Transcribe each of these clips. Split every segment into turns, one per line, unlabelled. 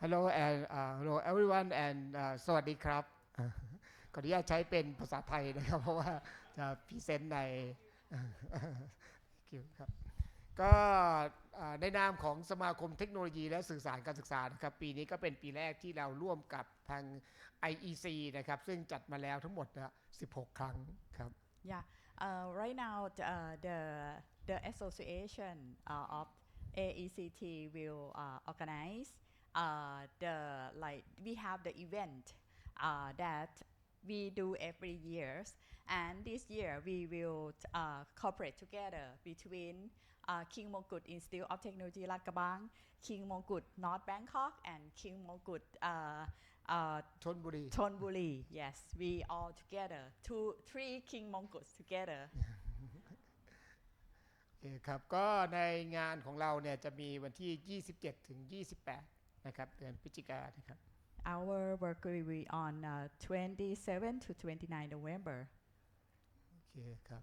Hello and hello everyone and สวัสดีครับขออนุญาตใช้เป็นภาษาไทยนะครับเพราะว่าจะพรีเซนต์ในครับก็ในนามของสมาคมเทคโนโลยีและสื่อสารการศึกษานะครับปีนี้ก็เป็นปีแรกที่เราร่วมกับทาง IEC นะครับซึ่งจัดมาแล้วทั้งหมด16 ครั้งครับ
Yeah, right now the association of AECT will organize we have the event that we do every year, and this year we will cooperate together between King Mongkut Institute of Technology Lat Krabang, King Mongkut North Bangkok, and King Mongkut Chonburi. Yes, we all together, 3 King Mongkuts together.
ครับก็ในงานของเราเนี่ยจะมีวันที่ 27 ถึง 28 นะครับเดือนพฤศจิกายนนะครับ
Our work will be on 27 to 29 November.
โอเคครับ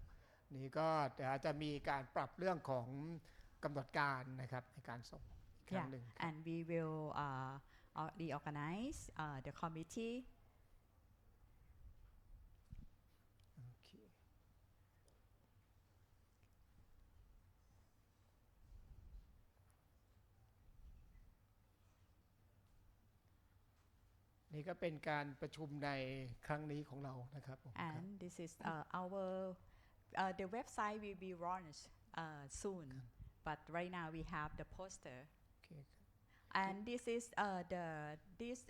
นี่ก็เดี๋ยวจะมีการปรับเรื่องของกำหนดการนะครับในการส่งครั้งหนึ่ง
and we will reorganize the committee. นี่ก็เป็นการประชุมในครั้งนี้ของเรานะครับ and this is our the website will be launched soon, but right now we have the poster. And this is this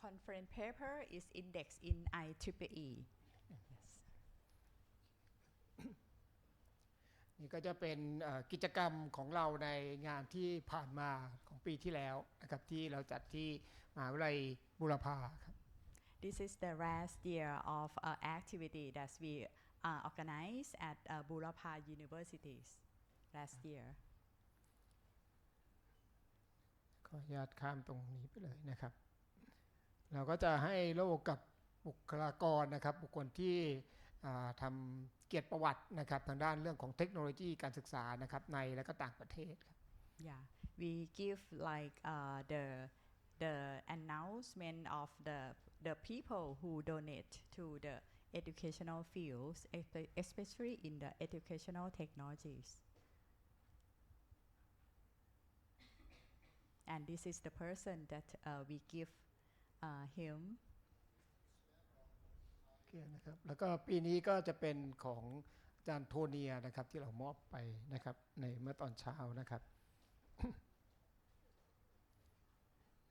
conference paper is indexed in IEEE.
นี่ก็จะเป็นกิจกรรมของเราในงานที่ผ่านมาของปีที่แล้วนะครับที่เราจัดที่มหาวิทยาลัยบูรพาครับ
This is the last year of activity that we organized at Burapha Universities last year.
ขออนุญาตข้ามตรงนี้ไปเลยนะครับเราก็จะให้โล่กับบุคลากรนะครับบุคคลที่ทำเกียรติประวัตินะครับทางด้านเรื่องของเทคโนโลยีการศึกษานะครับในและก็ต่างประเทศครับ
Yeah, we give like the announcement of the people who donate to the educational fields, especially in the educational technologies. And this is the person that we give him.
นะครับแล้วก็ปีนี้ก็จะเป็นของอาจารย์โทเนียนะครับที่เรามอบไปนะครับในเมื่อตอนเช้านะครับ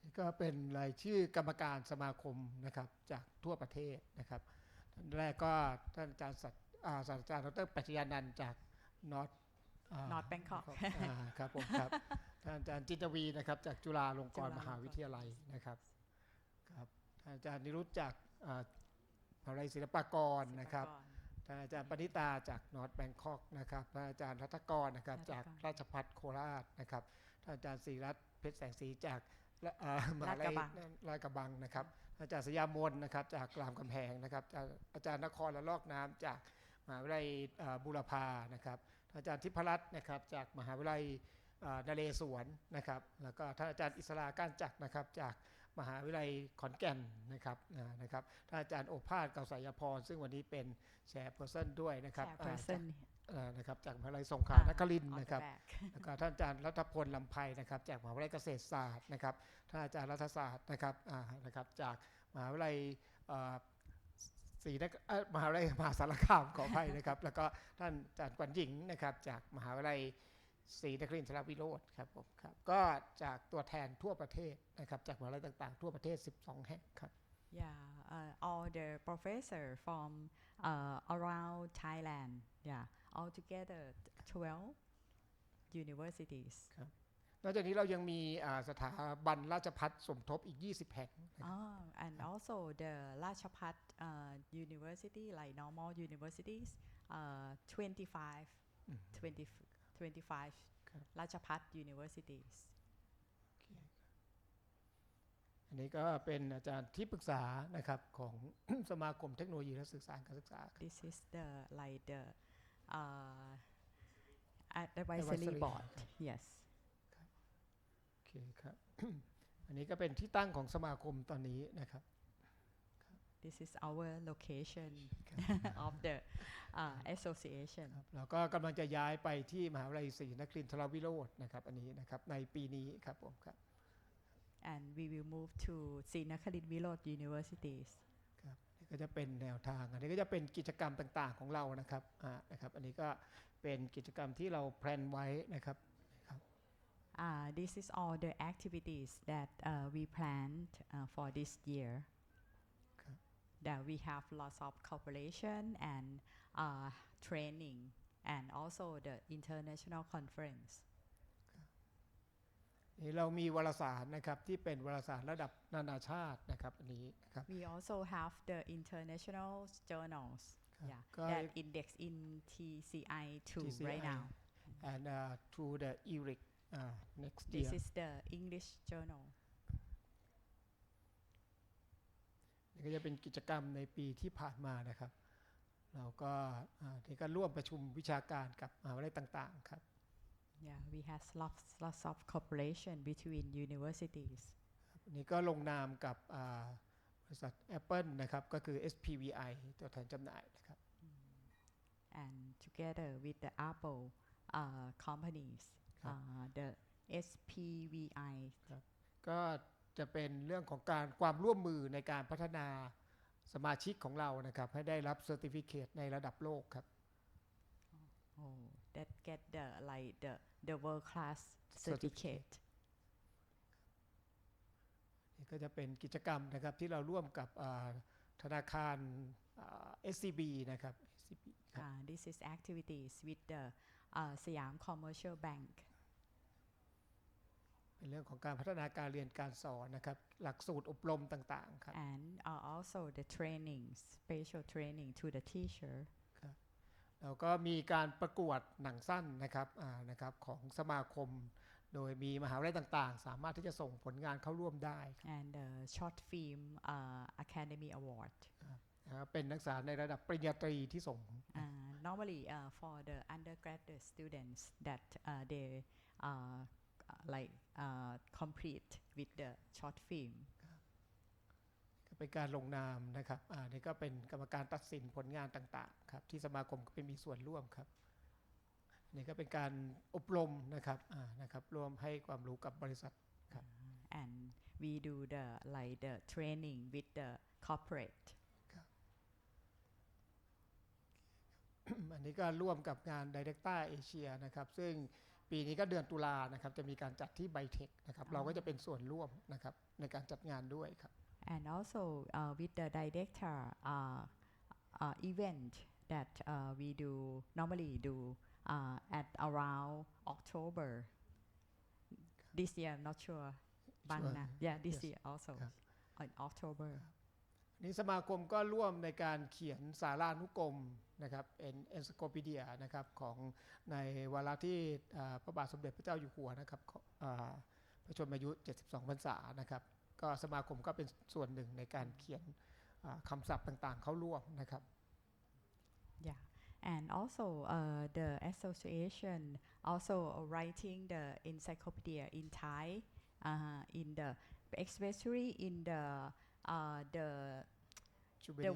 นี่ก็เป็นรายชื่อกรรมการสมาคมนะครับจากทั่วประเทศนะครับท่านแรกก็ท่านอาจารย์ศาสตราจารย์ดร.ปัจจญานันท์จาก
North Bangkok
ครับผมครับท่านอาจารย์จิตวีนะครับจากจุฬาลงกรณ์มหาวิทยาลัยนะครับครับท่านอาจารย์นิรุตจากมหาวิทยาลัยศิลปากรนะครับท่านอาจารย์ปณิตาจากนอร์ทแบงคอกนะครับท่านอาจารย์รัตกรนะครับจากราชภัฏโคราชนะครับท่านอาจารย์ศรีรัตน์เพชรแสงสีจากมหาวิทยาลัยลาดกระบังนะครับอาจารย์สยามนนะครับจากรามคำแหงนะครับอาจารย์นครละลอกน้ำจากมหาวิทยาลัยบูรพานะครับอาจารย์ทิพรัตน์นะครับจากมหาวิทยาลัยนเรศวรนะครับแล้วก็ท่านอาจารย์อิสราก้านจักรนะครับจากมหาวิทยาลัยขอนแก่นนะครับท่านอาจารย์โอภาสเกาสายพรซึ่งวันนี้เป็นแชร์เพอร์ซันด้วยนะครับนะครับจากมหาวิทยาลัยสงขลานครินทร์นะครับแล้วก็ท่านอาจารย์รัฐพลลำไพนะครับจากมหาวิทยาลัยเกษตรศาสตร์นะครับท่านอาจารย์รัฐศาสตร์นะครับจากมหาวิทยาลัยมหาวิทยาลัยมหาสารคามขออภัยนะครับแล้วก็ท่านอาจารย์กวนหญิงนะครับจากมหาวิทยาลัยศรีนครินทรวิโรจน์ครับผมครับก็จากตัวแทนทั่วประเทศนะครับจากมหาวิทยาลัยต่างๆทั่วประเทศ12 แห่งครับ
Yeah, all the professors from around Thailand. Yeah, all together 12 universities.
ครับนอกจากนี้เรายังมีสถาบันราชภัฏสมทบอีก20 แห่ง
and also the Rachapat University, like normal universities, 25 Rachapat universities.
อันนี้ก็เป็นอาจารย์ที่ปรึกษานะครับของ สมาคมเทคโนโลยีและสื่อสารการศึกษา
This is the advisory board. Yes.
โอเคครับ อันนี้ก็เป็นที่ตั้งของสมาคมตอนนี้นะครับ
This is our location of the association
เราก็กำลังจะย้ายไปที่มหาวิทยาลัยศรีนครินทรวิโรจน์นะครับอันนี้นะครับในปีนี้ครับผมครับ
and we will move to ศรีนครินทรวิโรจน์ universities
ครับนี่ก็จะเป็นแนวทางอันนี้ก็จะเป็นกิจกรรมต่างๆของเรานะครับนะครับอันนี้ก็เป็นกิจกรรมที่เราแพลนไว้นะครับ
This is all the activities that we planned for this year. That we have lots of cooperation and training, and also the international conference.
นี่เรามีวารสารนะครับที่เป็นวารสารระดับนานาชาตินะครับอันนี้นะครับ
We also have the international journals, that index in TCI2 right now.
And to the ERIC next year.
This is the English journal.
นี่ก็จะเป็นกิจกรรมในปีที่ผ่านมานะครับเราก็ที่ก็ร่วมประชุมวิชาการกับมหาวิทยาลัยต่างๆครับ
Yeah, we have lots of cooperation between universities.
นี่ก็ลงนามกับบริษัท Apple นะครับก็คือ SPVI ตัวแทนจำหน่ายนะครับ
And together with the Apple companies, the SPVI
ก็จะเป็นเรื่องของการความร่วมมือในการพัฒนาสมาชิกของเรานะครับให้ได้รับเซอร์ติฟิเคตในระดับโลกครับ
that get the world class certificate
นี่ก็จะเป็นกิจกรรมนะครับที่เราร่วมกับธนาคาร SCB นะครับ
This is activities with the Siam Commercial Bank
เป็นเรื่องของการพัฒนาการเรียนการสอนนะครับหลักสูตรอบรมต่างๆครับ
and also the trainings special training to the teacher
ครับแล้วก็มีการประกวดหนังสั้นนะครับนะครับของสมาคมโดยมีมหาวิทยาลัยต่างๆสามารถที่จะส่งผลงานเข้าร่วมได้
and the short film Academy Award
เป็นนักศึกษาในระดับปริญญาตรีที่ส่ง
normally for the undergraduate students that they complete with the short film
เป็นการลงนามนะครับนี่ก็เป็นกรรมการตัดสินผลงานต่างๆครับที่สมาคมก็เป็นมีส่วนร่วมครับนี่ก็เป็นการอบรมนะครับนะครับรวมให้ความรู้กับบริษัทครับ
and we do the training with the corporate
อันนี้ก็ร่วมกับงาน Director Asia นะครับซึ่งปีนี้ก็เดือนตุลานะครับจะมีการจัดที่ไบเทคนะครับเราก็จะเป็นส่วนร่วมนะครับในการจัดงานด้วยครับ
and also with the director event that we normally do at around October this year I'm not sure this year also in October
นี่สมาคมก็ร่วมในการเขียนสารานุกรมนะครับencyclopedia นะครับของในวาระที่พระบาทสมเด็จพระเจ้าอยู่หัวนะครับพระชนมายุ72พรรษานะครับก็สมาคมก็เป็นส่วนหนึ่งในการเขียนคำศัพท์ต่างๆเข้าร่วมนะครับ
Yeah and also the association also writing the encyclopedia in Thai in the especially in the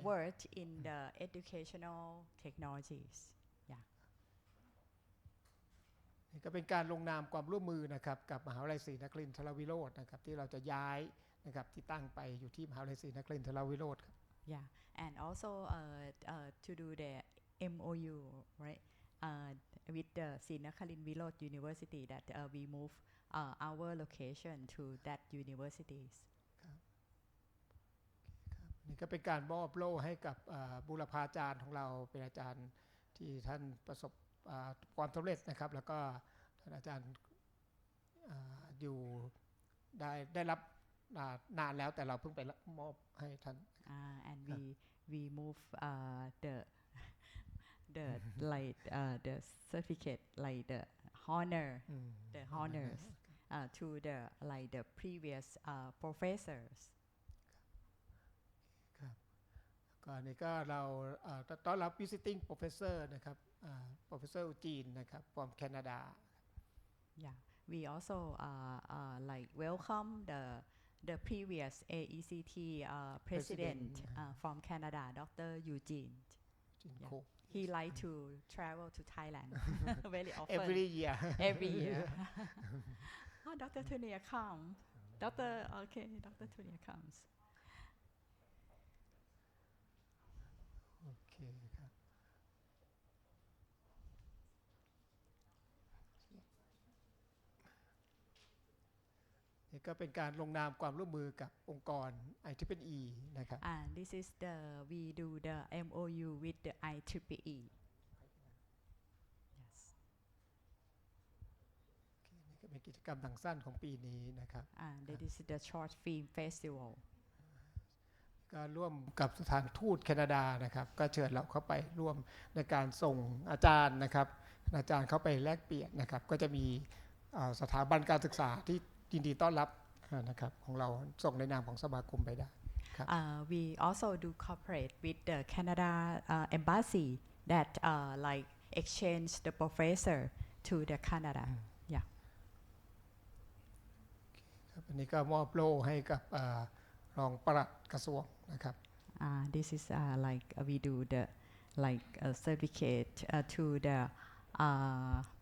word in the educational technologies
นี่ก็เป็นการลงนามความร่วมมือนะครับกับมหาวิทยาลัยศรีนครินทรวิโรจน์นะครับที่เราจะย้ายนะครับที่ตั้งไปอยู่ที่มหาวิทยาลัยศรีนครินทรวิโรจน์ครับ
Yeah and also to do the MOU right with the ศรีนครินทรวิโรจน์ University that we move our location to that universities
นี่ก็เป็นการมอบโล่ให้กับบูรพาจารย์ของเราเป็นอาจารย์ที่ท่านประสบความสำเร็จนะครับแล้วก็ท่านอาจารย์อยู่ได้รับนานแล้วแต่เราเพิ่งไปมอบให้ท่าน
and we move the the certificate the honors to the previous professors
ก่อนนี้ก็เราต้อนรับ visiting professor นะครับprofessor จีนนะครับ from Canada
Yeah we also welcome the previous AECT president from Canada, Dr. Eugene. Yeah. He like to travel to Thailand very often.
Every year.
Every year. Oh, Dr. Tonia come. Dr. Tonia comes.
โอเคครับนี่ก็เป็นการลงนามความร่วมมือกับองค์กร IEEE นะครับ
And this is we do the MOU with the IEEE. Yes.
นี่ก็เป็นกิจกรรมหนังสั้นของปีนี้นะครับ
And this is the short film festival.
ก็ร่วมกับสถานทูตแคนาดานะครับก็เชิญเราเข้าไปร่วมในการส่งอาจารย์นะครับอาจารย์เข้าไปแลกเปลี่ยนนะครับก็จะมีสถาบันการศึกษาที่ยินดีต้อนรับนะครับของเราส่งในนามของสมาคมไปได้ครับ
We also do cooperate with the Canada embassy that like exchange the professor to the Canada. Yeah.
ครับอันนี้ก็มอบโล่ให้กับรองปลัดกระทรวงนะครับ
This is like we do the like certificate to the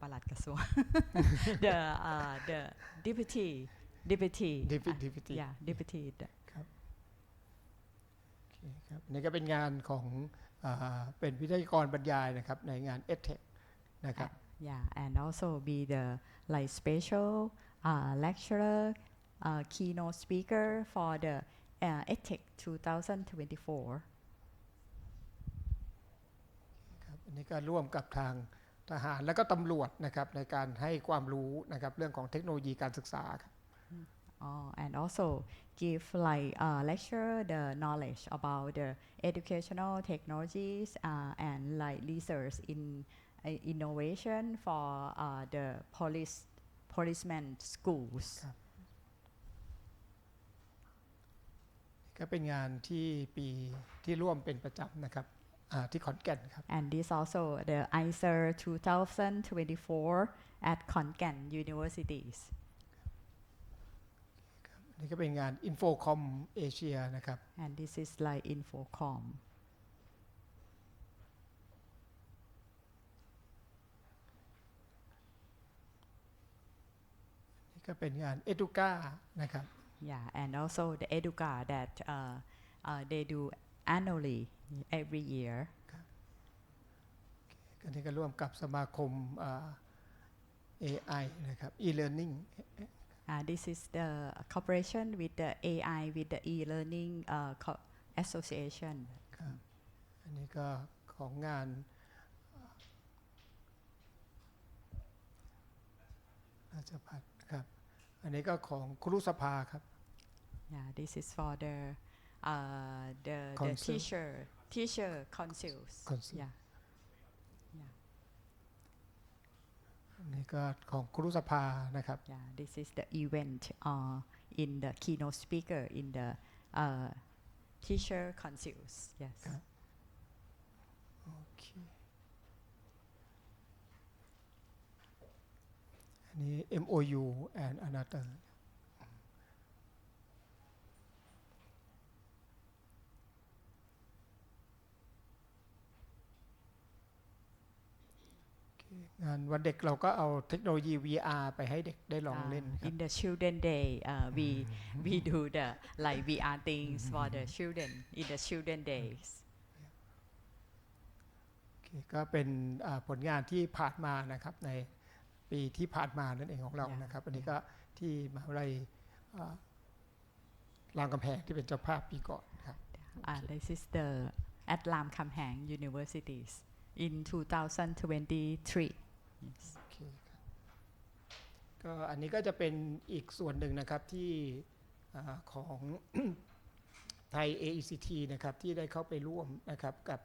ปลัดกระทรวง the deputy yeah deputy
ครับโอเคครับนี่ก็เป็นงานของเป็นวิทยากรบรรยายนะครับในงาน AECT นะครับ
Yeah and also be the like special lecturer keynote speaker for the AECT 2024
ครับอันนี้ก็ร่วมกับทางทหารและก็ตำรวจนะครับในการให้ความรู้นะครับเรื่องของเทคโนโลยีการศึกษาครับ
and also give like lecture the knowledge about the educational technologies and like research in innovation for the policeman schools ก็เป็นงานที่ปีที่ร่วมเป็นประจำนะครับที่ขอนแก่นครับ
And this also the AECT 2024 at ขอนแก่น Universities
นี่ก็เป็นงาน Infocom Asia นะครับ
And this is like Infocom
นี่ก็เป็นงาน Educa นะครับ
Yeah and also the Educa that they do annually every year
ก็นี่ก็ร่วมกับสมาคมAI นะครับ e-learning
This is the cooperation with the AI with the e-learning association
ครับอันนี้ก็ของงานราชภัฏครับอันนี้ก็ของครุสภาครับ
Yeah this is for the teacher councils Yeah
อันนี้ก็ของครุสภานะครับ
Yeah this is the event in the keynote speaker in the teacher councils Yes
ครับโอเคอันนี้ MOU and anotherงานวันเด็กเราก็เอาเทคโนโลยี VR ไปให้เด็กได้ลองเล่นครับ
In the children day we do the like VR things for the children in the children days
ก็เป็นผลงานที่ผ่านมานะครับในปีที่ผ่านมานั่นเองของเรานะครับอันนี้ก็ที่มหาวิทยาลัยรามคำแหงที่เป็นเจ้าภาพปีก่อนครับ
This is the at รามคำแหง Universities in 2023 Yes.
โอเคครับก็อันนี้ก็จะเป็นอีกส่วนหนึ่งนะครับที่ของไทย AECT นะครับที่ได้เข้าไปร่วมนะครับกับ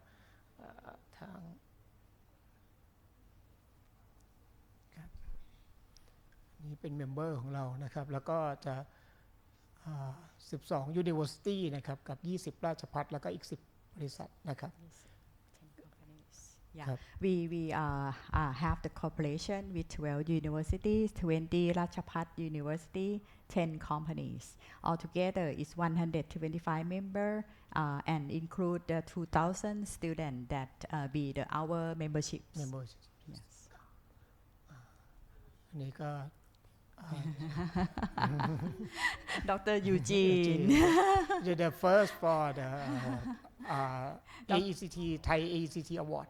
ทางนี่เป็นเมมเบอร์ของเรานะครับแล้วก็จะ12 University นะครับกับ20ราชภัฏแล้วก็อีก10บริษัทนะครับ
Yeah,
ครับ
we have the cooperation with 12 universities, 20 Ratchapat University, 10 companies. Altogether, is 125 members and include the 2,000 students that be our memberships.
membership
Yes.
อันนี้ก็
Dr. Eugene.
You're the first for the AECT Thai AECT Award.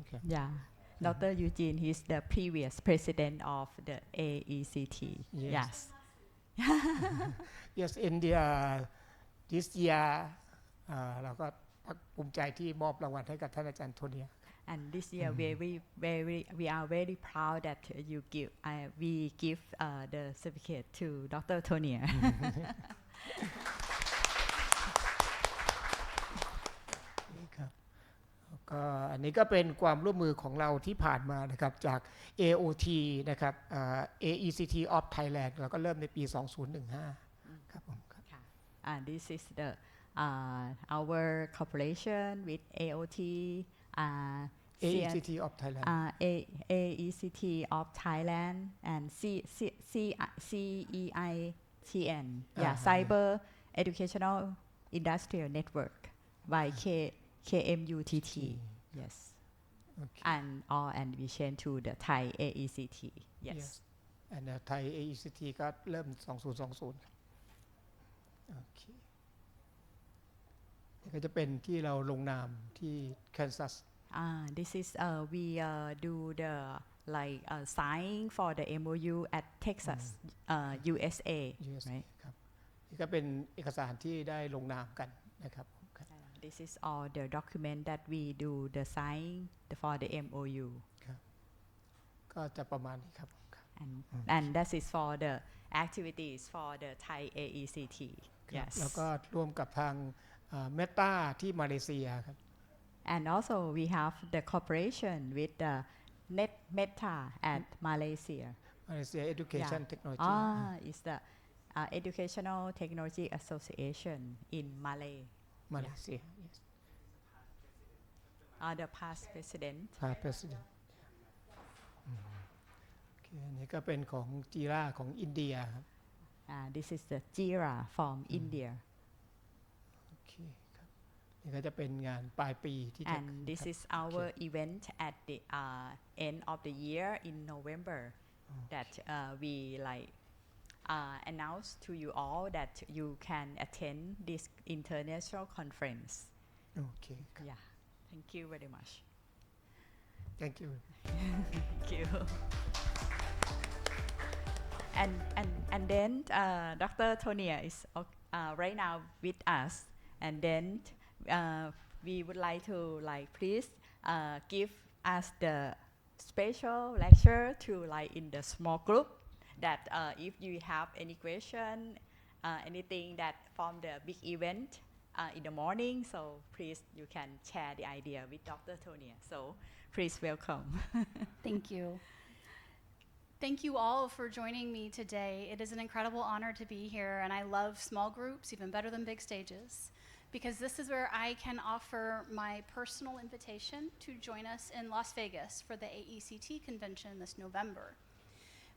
Okay.
Yeah, Dr. Eugene, he's the previous president of the AECT.
Yes.
Yes.
Yes, in the this year เราก็ภูมิใจที่มอบรางวัลให้กับท่านอาจารย์โทเนีย
And this year, we are very proud that we give the certificate to Dr. Tonia.
ครับก็อันนี้ก็เป็นความร่วมมือของเราที่ผ่านมานะครับจาก AOT นะครับ AECT of Thailand เราก็เริ่มในปี 2015 ครับผมครับ
And this is the our cooperation with AOT,
AECT of Thailand,
AECT of Thailand, and CEITN, Cyber Educational Industrial Network by KMUTT. Yes.
Okay.
And we change to the Thai AECT. Yes.
And the Thai AECT ก็เริ่ม 2020 โอเคนี่ก็จะเป็นที่เราลงนามที่แคนซัส
This is we do the signing for the MOU at Texas, USA. Right?
ครับนี่ก็เป็นเอกสารที่ได้ลงนามกันนะครับ
This is all the document that we do the signing for the MOU.
ครับก็จะประมาณนี้ครับ
And that is for the activities for the Thai AECT.
ครับ
Yes.
แล้วก็ร่วมกับทางเมตาที่มาเลเซียครับ
And also we have the cooperation with the Meta at Malaysia.
Malaysia Education Technology
It's the Educational Technology Association in Malay.
Malaysia yes
The past president.
Past president โอเคอันนี้ก็เป็นของจีราของอินเดียครับ
This is the JIRA from India.
โอเคครับนี่ก็จะเป็นงานปลายปีที่จะ
And this is our event at the end of the year in November that we announce to you all that you can attend this international conference.
โอเคครับ
Yeah, thank you very much.
Thank you
Thank you. And then Dr. Tonia is right now with us, and then we would like to please give us the special lecture to in the small group that if you have any question, anything that from the big event in the morning, so please you can share the idea with Dr. Tonia. So please welcome.
Thank you. Thank you all for joining me today. It is an incredible honor to be here, and I love small groups even better than big stages, because this is where I can offer my personal invitation to join us in Las Vegas for the AECT convention this November.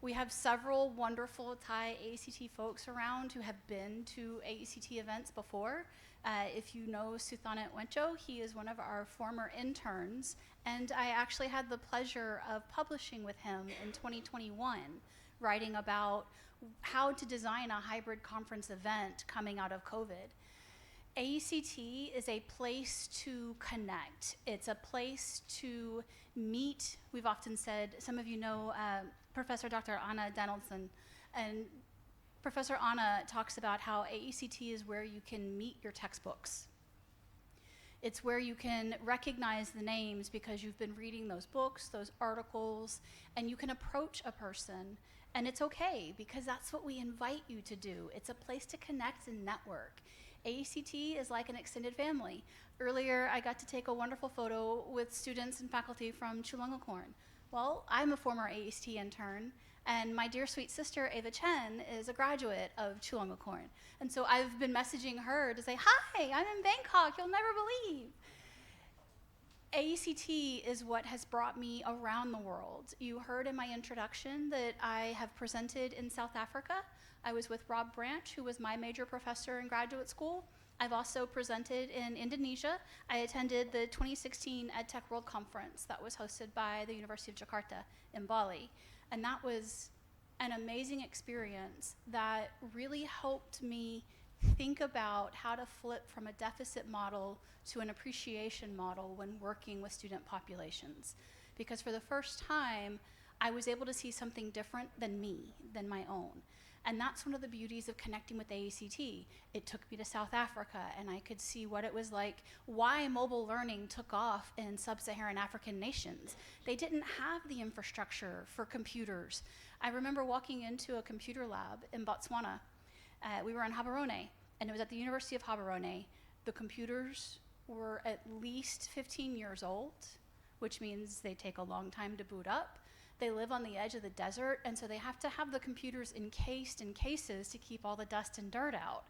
We have several wonderful Thai AECT folks around who have been to AECT events before. If you know Suthanat Wencho, he is one of our former interns, and I actually had the pleasure of publishing with him in 2021, writing about how to design a hybrid conference event coming out of COVID. AECT is a place to connect. It's a place to meet. We've often said, some of you know Professor Dr. Anna Donaldson, and Professor Anna talks about how AECT is where you can meet your textbooks. It's where you can recognize the names because you've been reading those books, those articles, and you can approach a person. And it's okay, because that's what we invite you to do. It's a place to connect and network. AECT is like an extended family. Earlier, I got to take a wonderful photo with students and faculty from Chulalongkorn. Well, I'm a former AECT intern, and my dear sweet sister, Ava Chen, is a graduate of Chulalongkorn. And so I've been messaging her to say, hi, I'm in Bangkok, you'll never believe. AECT is what has brought me around the world. You heard in my introduction that I have presented in South Africa. I was with Rob Branch, who was my major professor in graduate school. I've also presented in Indonesia. I attended the 2016 EdTech World Conference that was hosted by the University of Jakarta in Bali. And that was an amazing experience that really helped me think about how to flip from a deficit model to an appreciation model when working with student populations. Because for the first time, I was able to see something different than me, than my own. And that's one of the beauties of connecting with AECT. It took me to South Africa, and I could see what it was like, why mobile learning took off in sub-Saharan African nations. They didn't have the infrastructure for computers. I remember walking into a computer lab in Botswana. We were in Gaborone, and it was at the University of Gaborone. The computers were at least 15 years old, which means they take a long time to boot up. They live on the edge of the desert, and so they have to have the computers encased in cases to keep all the dust and dirt out.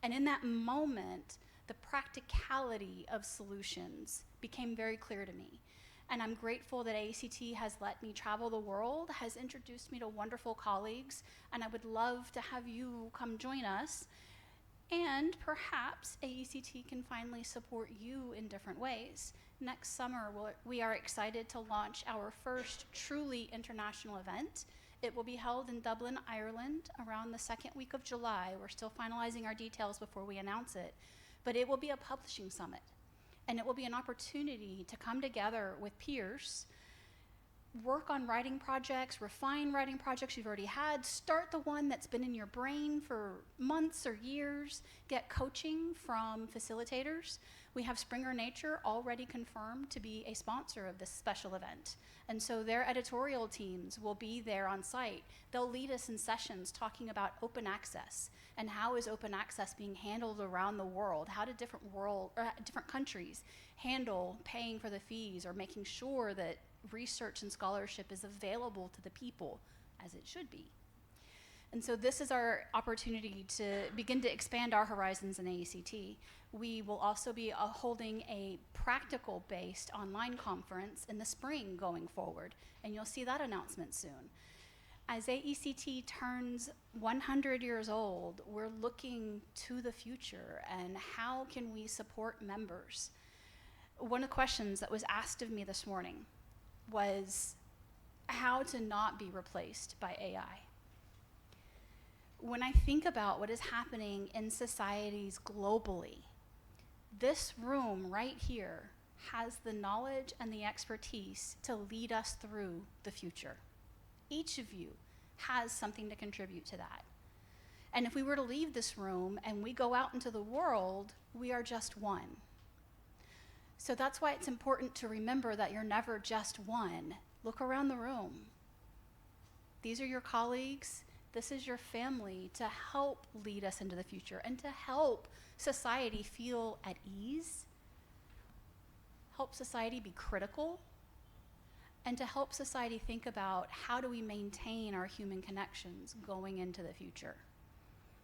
And in that moment, the practicality of solutions became very clear to me. And I'm grateful that AECT has let me travel the world, has introduced me to wonderful colleagues, and I would love to have you come join us. And perhaps AECT can finally support you in different ways. Next summer, we are excited to launch our first truly international event. It will be held in Dublin, Ireland, around the second week of July. We're still finalizing our details before we announce it. But it will be a publishing summit. And it will be an opportunity to come together with peers, work on writing projects, refine writing projects you've already had, start the one that's been in your brain for months or years, get coaching from facilitators. We have Springer Nature already confirmed to be a sponsor of this special event. And so their editorial teams will be there on site. They'll lead us in sessions talking about open access and how is open access being handled around the world. How do different countries handle paying for the fees or making sure that research and scholarship is available to the people as it should be. And so this is our opportunity to begin to expand our horizons in AECT. We will also be holding a practical-based online conference in the spring going forward, and you'll see that announcement soon. As AECT turns 100 years old, we're looking to the future and how can we support members? One of the questions that was asked of me this morning was how to not be replaced by AI. When I think about what is happening in societies globally, this room right here has the knowledge and the expertise to lead us through the future. Each of you has something to contribute to that. And if we were to leave this room and we go out into the world, we are just one. So that's why it's important to remember that you're never just one. Look around the room. These are your colleagues. This is your family to help lead us into the future and to help society feel at ease, help society be critical, and to help society think about how do we maintain our human connections going into the future.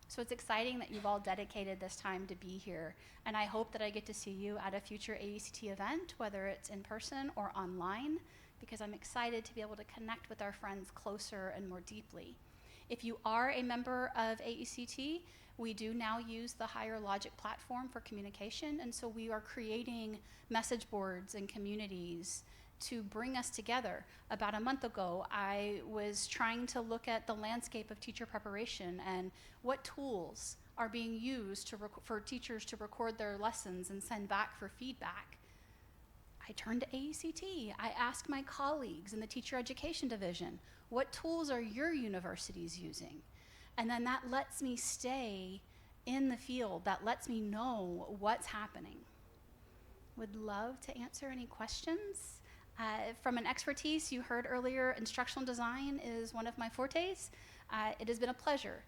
So it's exciting that you've all dedicated this time to be here, and I hope that I get to see you at a future AECT event, whether it's in person or online, because I'm excited to be able to connect with our friends closer and more deeply. If you are a member of AECT, we do now use the Higher Logic platform for communication, and so we are creating message boards and communities to bring us together. About a month ago, I was trying to look at the landscape of teacher preparation and what tools are being used for teachers to record their lessons and send back for feedback. I turned to AECT. I asked my colleagues in the teacher education division, what tools are your universities using? And then that lets me stay in the field, that lets me know what's happening. Would love to answer any questions. From an expertise, you heard earlier, instructional design is one of my fortes. It has been a pleasure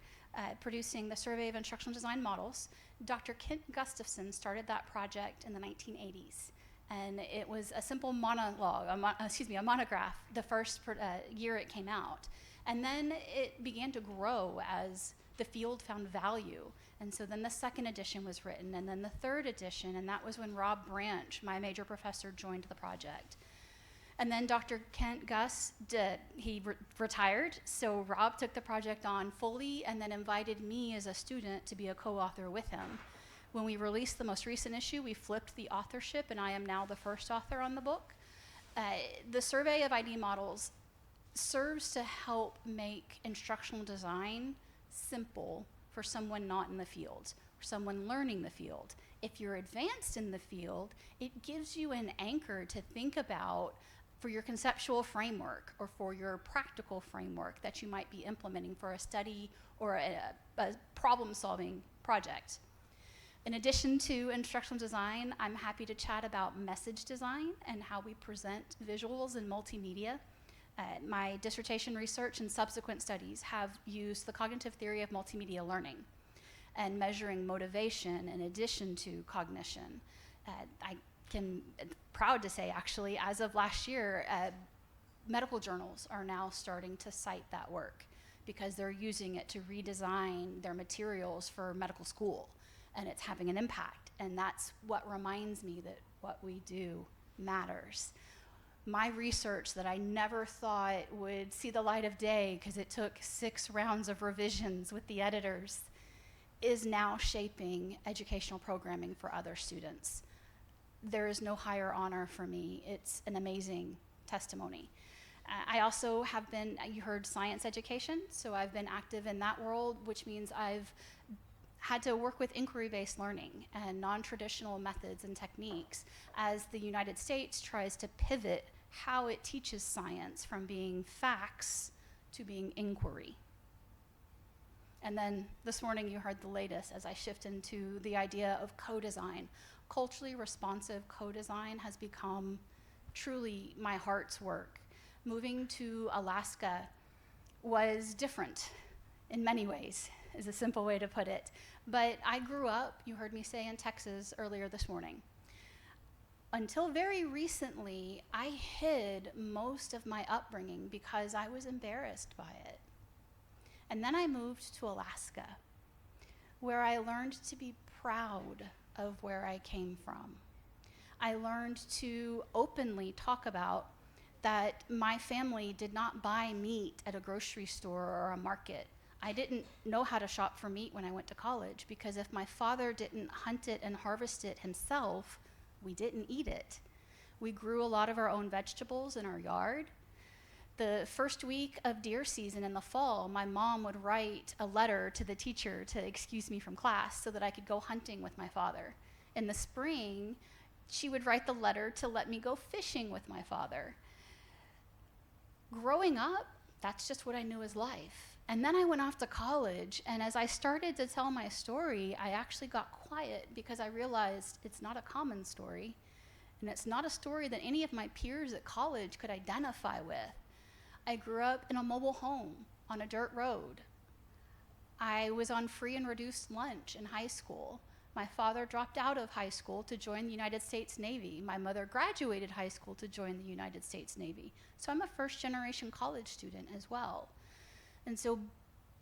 producing the Survey of Instructional Design Models. Dr. Kent Gustafson started that project in the 1980s. And it was a simple monograph, the first year it came out. And then it began to grow as the field found value. And so then the second edition was written, and then the third edition, and that was when Rob Branch, my major professor, joined the project. And then Dr. Kent Gus retired, so Rob took the project on fully and then invited me as a student to be a co-author with him. When we released the most recent issue, we flipped the authorship, and I am now the first author on the book. The survey of ID models serves to help make instructional design simple for someone not in the field, for someone learning the field. If you're advanced in the field, it gives you an anchor to think about for your conceptual framework or for your practical framework that you might be implementing for a study or a problem-solving project. In addition to instructional design, I'm happy to chat about message design and how we present visuals and multimedia. My dissertation research and subsequent studies have used the cognitive theory of multimedia learning and measuring motivation in addition to cognition. Proud to say, actually, as of last year, medical journals are now starting to cite that work because they're using it to redesign their materials for medical school, and it's having an impact. And that's what reminds me that what we do matters. My research that I never thought would see the light of day because it took 6 rounds of revisions with the editors is now shaping educational programming for other students. There is no higher honor for me. It's an amazing testimony. I also have been, you heard science education, so I've been active in that world, which means I've had to work with inquiry-based learning and non-traditional methods and techniques as the United States tries to pivot how it teaches science from being facts to being inquiry. And then this morning you heard the latest as I shift into the idea of co-design. Culturally responsive co-design has become truly my heart's work. Moving to Alaska was different in many ways, is a simple way to put it. But I grew up, you heard me say, in Texas earlier this morning. Until very recently, I hid most of my upbringing because I was embarrassed by it. And then I moved to Alaska, where I learned to be proud of where I came from. I learned to openly talk about that my family did not buy meat at a grocery store or a market. I didn't know how to shop for meat when I went to college because if my father didn't hunt it and harvest it himself, we didn't eat it. We grew a lot of our own vegetables in our yard. The first week of deer season in the fall, my mom would write a letter to the teacher to excuse me from class so that I could go hunting with my father. In the spring, she would write the letter to let me go fishing with my father. Growing up, that's just what I knew as life. And then I went off to college, and as I started to tell my story, I actually got quiet because I realized it's not a common story, and it's not a story that any of my peers at college could identify with. I grew up in a mobile home on a dirt road. I was on free and reduced lunch in high school. My father dropped out of high school to join the United States Navy. My mother graduated high school to join the United States Navy. So I'm a first-generation college student as well. And so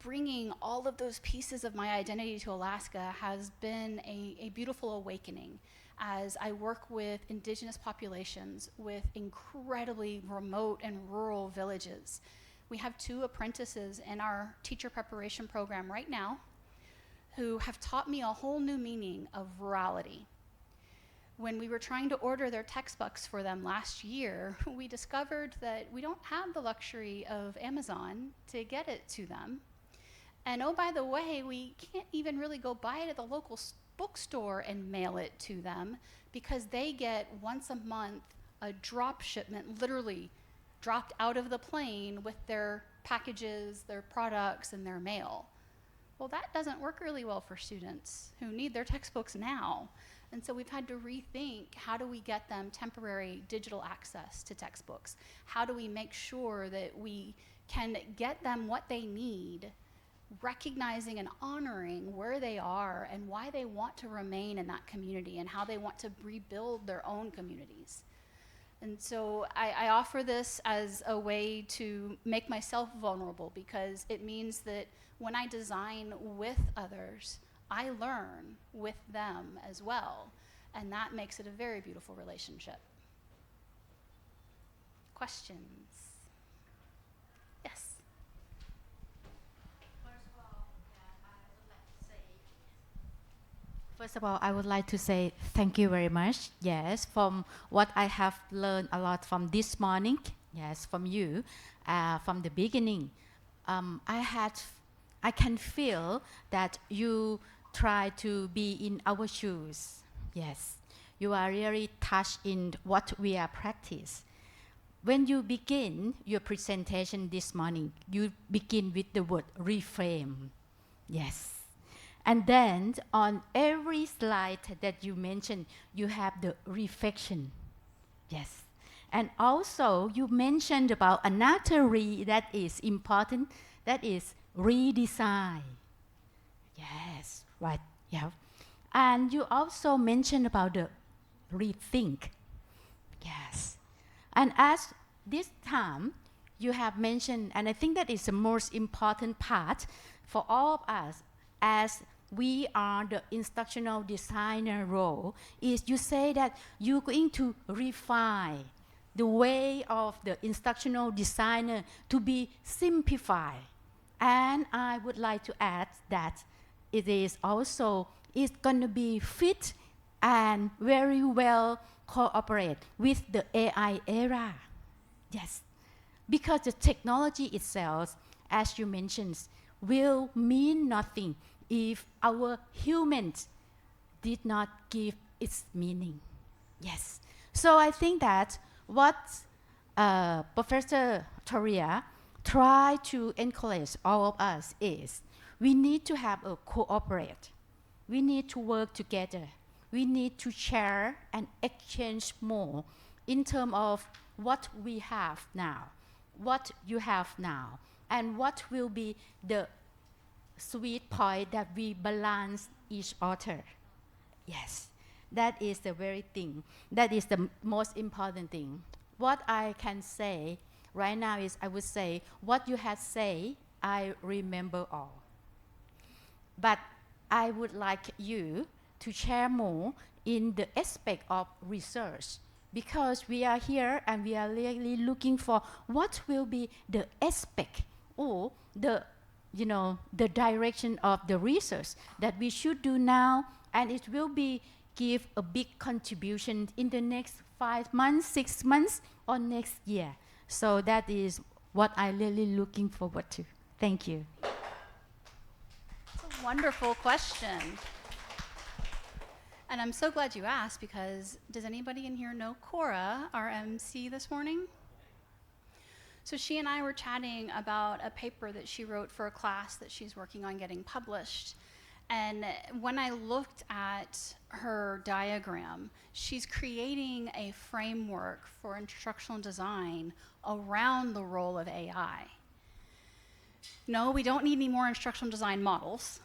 bringing all of those pieces of my identity to Alaska has been a beautiful awakening as I work with indigenous populations with incredibly remote and rural villages. We have 2 apprentices in our teacher preparation program right now who have taught me a whole new meaning of rurality. When we were trying to order their textbooks for them last year, we discovered that we don't have the luxury of Amazon to get it to them. And oh, by the way, we can't even really go buy it at the local bookstore and mail it to them because they get once a month a drop shipment, literally dropped out of the plane with their packages, their products, and their mail. Well, that doesn't work really well for students who need their textbooks now. And so we've had to rethink, how do we get them temporary digital access to textbooks? How do we make sure that we can get them what they need, recognizing and honoring where they are and why they want to remain in that community and how they want to rebuild their own communities? And so I offer this as a way to make myself vulnerable, because it means that when I design with others, I learn with them as well. And that makes it a very beautiful relationship. Questions? Yes.
First of all, I would like to say thank you very much. Yes, from what I have learned a lot from this morning. Yes, from you, from the beginning. I can feel that you try to be in our shoes. Yes, you are really touched in what we are practice. When you begin your presentation this morning, you begin with the word reframe. Yes. And then on every slide that you mentioned, you have the reflection. Yes. And also you mentioned about another that is important, that is redesign. Yes, right, yeah. And you also mentioned about the rethink. Yes. And as this time, you have mentioned, and I think that is the most important part for all of us, as we are the instructional designer role, is you say that you're going to refine the way of the instructional designer to be simplified. And I would like to add that it is also, it's going to be fit and very well cooperate with the AI era. Yes, because the technology itself, as you mentioned, will mean nothing if our humans did not give its meaning. Yes. So I think that what Professor Tonia tried to encourage all of us is we need to have a cooperate. We need to work together. We need to share and exchange more in terms of what we have now, what you have now, and what will be the sweet point that we balance each other. Yes, that is the very thing. That is the most important thing. What I can say right now is I would say what you had said, I remember all. But I would like you to share more in the aspect of research, because we are here and we are really looking for what will be the aspect or the direction of the research that we should do now, and it will be give a big contribution in the next 5 months, 6 months, or next year. So that is what I'm really looking forward to. Thank you.
It's a wonderful question. And I'm so glad you asked, because does anybody in here know Cora, our MC this morning? So she and I were chatting about a paper that she wrote for a class that she's working on getting published. And when I looked at her diagram, she's creating a framework for instructional design around the role of AI. No, we don't need any more instructional design models.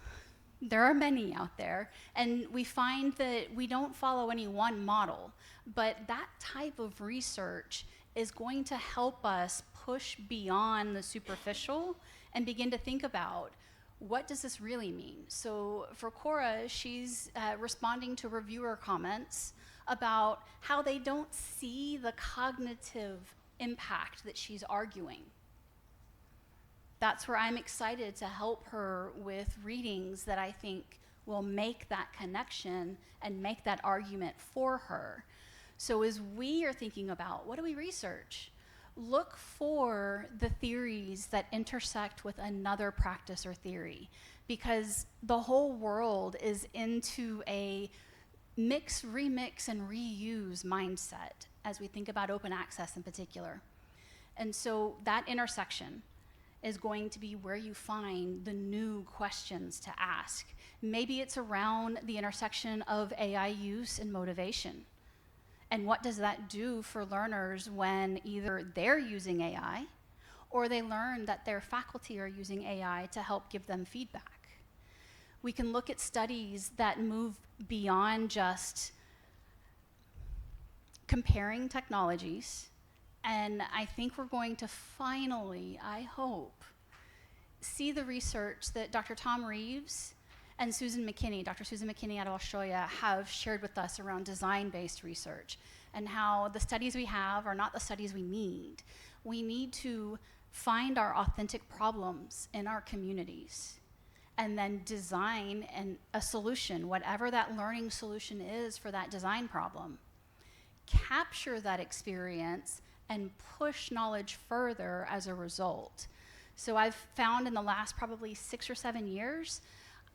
There are many out there, and we find that we don't follow any one model, but that type of research is going to help us push beyond the superficial and begin to think about, what does this really mean? So for Cora, she's responding to reviewer comments about how they don't see the cognitive impact that she's arguing. That's where I'm excited to help her with readings that I think will make that connection and make that argument for her. So as we are thinking about, what do we research? Look for the theories that intersect with another practice or theory, because the whole world is into a mix, remix, and reuse mindset as we think about open access in particular. And so that intersection is going to be where you find the new questions to ask. Maybe it's around the intersection of AI use and motivation. And what does that do for learners when either they're using AI or they learn that their faculty are using AI to help give them feedback? We can look at studies that move beyond just comparing technologies, and I think we're going to finally, I hope, see the research that Dr. Tom Reeves and Dr. Susan McKinney out of Australia have shared with us around design-based research, and how the studies we have are not the studies we need. We need to find our authentic problems in our communities and then design a solution, whatever that learning solution is for that design problem. Capture that experience and push knowledge further as a result. So I've found in the last probably 6 or 7 years,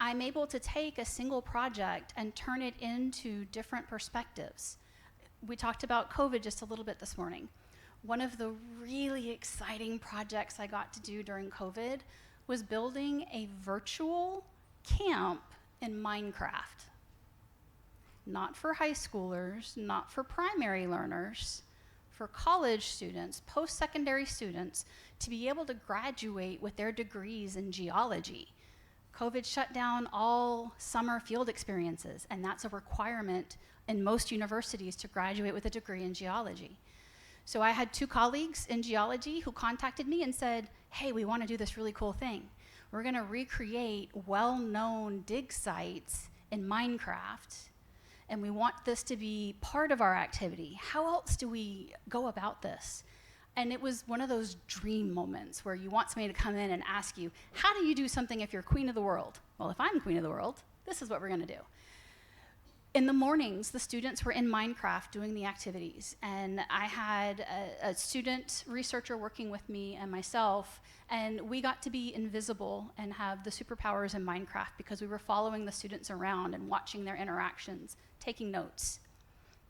I'm able to take a single project and turn it into different perspectives. We talked about COVID just a little bit this morning. One of the really exciting projects I got to do during COVID was building a virtual camp in Minecraft. Not for high schoolers, not for primary learners, for college students, post-secondary students, to be able to graduate with their degrees in geology. COVID shut down all summer field experiences, and that's a requirement in most universities to graduate with a degree in geology. So I had 2 colleagues in geology who contacted me and said, hey, we want to do this really cool thing. We're going to recreate well-known dig sites in Minecraft, and we want this to be part of our activity. How else do we go about this? And it was one of those dream moments where you want somebody to come in and ask you, how do you do something if you're queen of the world? Well, if I'm queen of the world, this is what we're going to do. In the mornings, the students were in Minecraft doing the activities, and I had a student researcher working with me and myself, and we got to be invisible and have the superpowers in Minecraft because we were following the students around and watching their interactions, taking notes.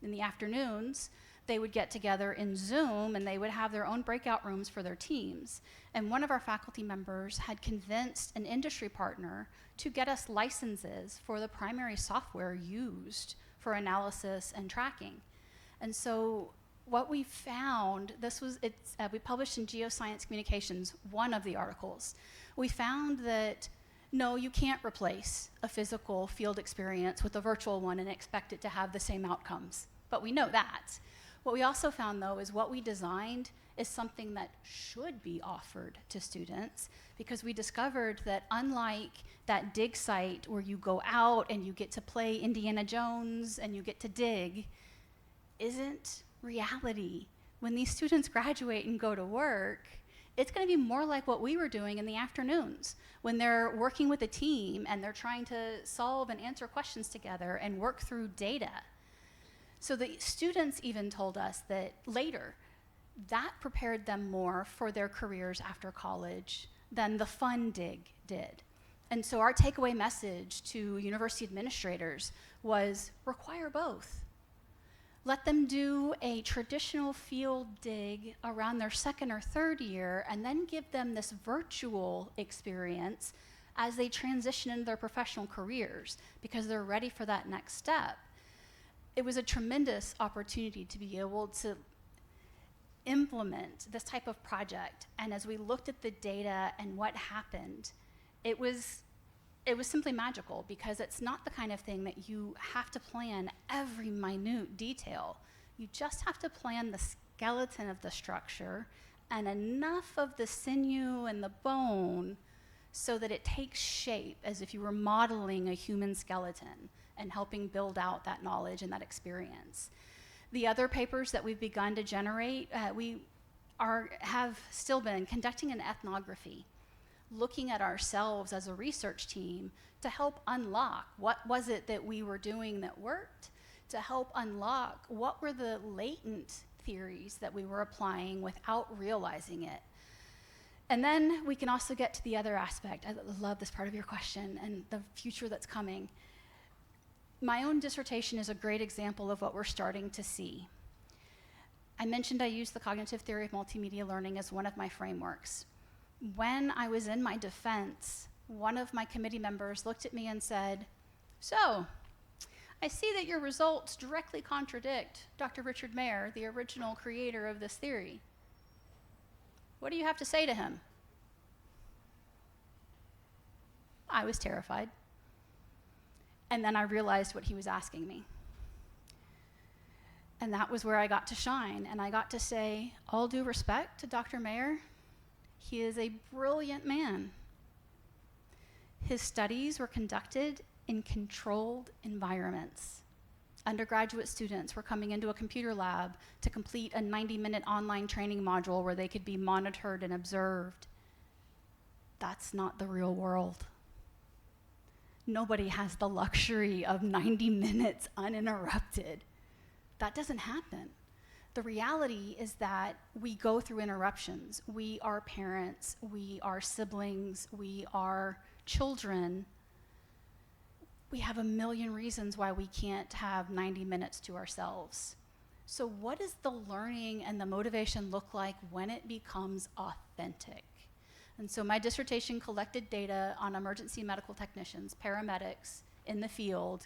In the afternoons, they would get together in Zoom, and they would have their own breakout rooms for their teams. And one of our faculty members had convinced an industry partner to get us licenses for the primary software used for analysis and tracking. And so what we found, we published in Geoscience Communications, one of the articles. We found that no, you can't replace a physical field experience with a virtual one and expect it to have the same outcomes. But we know that. What we also found, though, is what we designed is something that should be offered to students, because we discovered that unlike that dig site where you go out and you get to play Indiana Jones and you get to dig, isn't reality. When these students graduate and go to work, it's going to be more like what we were doing in the afternoons, when they're working with a team and they're trying to solve and answer questions together and work through data. So the students even told us that later, that prepared them more for their careers after college than the fun dig did. And so our takeaway message to university administrators was require both. Let them do a traditional field dig around their 2nd or 3rd year, and then give them this virtual experience as they transition into their professional careers, because they're ready for that next step. It was a tremendous opportunity to be able to implement this type of project. And as we looked at the data and what happened, it was simply magical, because it's not the kind of thing that you have to plan every minute detail. You just have to plan the skeleton of the structure and enough of the sinew and the bone so that it takes shape as if you were modeling a human skeleton and helping build out that knowledge and that experience. The other papers that we've begun to generate, we have still been conducting an ethnography, looking at ourselves as a research team to help unlock what was it that we were doing that worked, to help unlock what were the latent theories that we were applying without realizing it. And then we can also get to the other aspect. I love this part of your question and the future that's coming. My own dissertation is a great example of what we're starting to see. I mentioned I used the cognitive theory of multimedia learning as one of my frameworks. When I was in my defense, one of my committee members looked at me and said, so, I see that your results directly contradict Dr. Richard Mayer, the original creator of this theory. What do you have to say to him? I was terrified. And then I realized what he was asking me. And that was where I got to shine. And I got to say, all due respect to Dr. Mayer, he is a brilliant man. His studies were conducted in controlled environments. Undergraduate students were coming into a computer lab to complete a 90-minute online training module where they could be monitored and observed. That's not the real world. Nobody has the luxury of 90 minutes uninterrupted. That doesn't happen. The reality is that we go through interruptions. We are parents, we are siblings, we are children. We have a million reasons why we can't have 90 minutes to ourselves. So what does the learning and the motivation look like when it becomes authentic? And so my dissertation collected data on emergency medical technicians, paramedics in the field,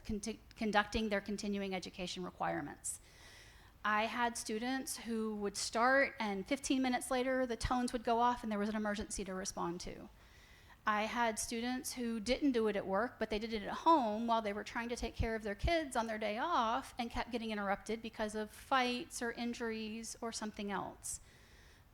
conducting their continuing education requirements. I had students who would start and 15 minutes later the tones would go off and there was an emergency to respond to. I had students who didn't do it at work, but they did it at home while they were trying to take care of their kids on their day off and kept getting interrupted because of fights or injuries or something else.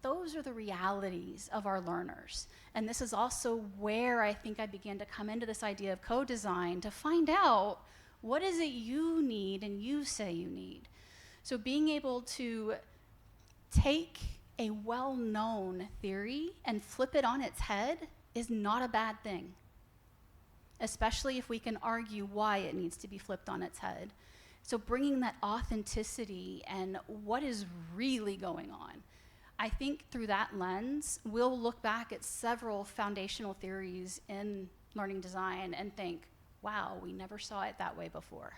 Those are the realities of our learners. And this is also where I think I began to come into this idea of co-design to find out what is it you need and you say you need. So being able to take a well-known theory and flip it on its head is not a bad thing, especially if we can argue why it needs to be flipped on its head. So bringing that authenticity and what is really going on, I think through that lens, we'll look back at several foundational theories in learning design and think, wow, we never saw it that way before.